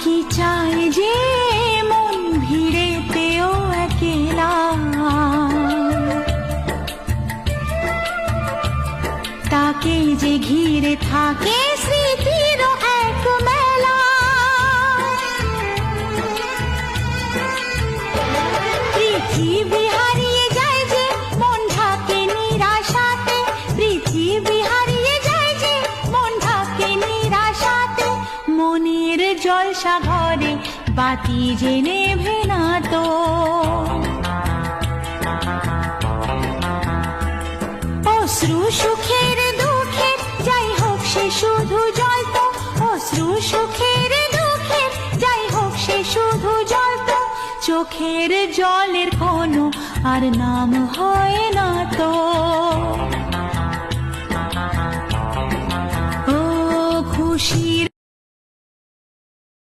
কি চায় যে মন ভিড়েতেও একেলা, তাকে যে ঘিরে থাকে স্মৃতির এক মেলা। পৃথিবী হারিয়ে যায় যে মন ঢাকে নিরাশাতে, পৃথিবী হারিয়ে যায় যে মন ঢাকে নিরাশাতে। মনের জলসা ঘরে বাতি যে নেভে না তো, অশ্রু সুখের দুঃখের যাই হোক সে শুধু জল তো, অশ্রু সুখের দুঃখের যাই হোক সে শুধু জল তো। চোখের জলের কোনো আর নাম হয় না তো।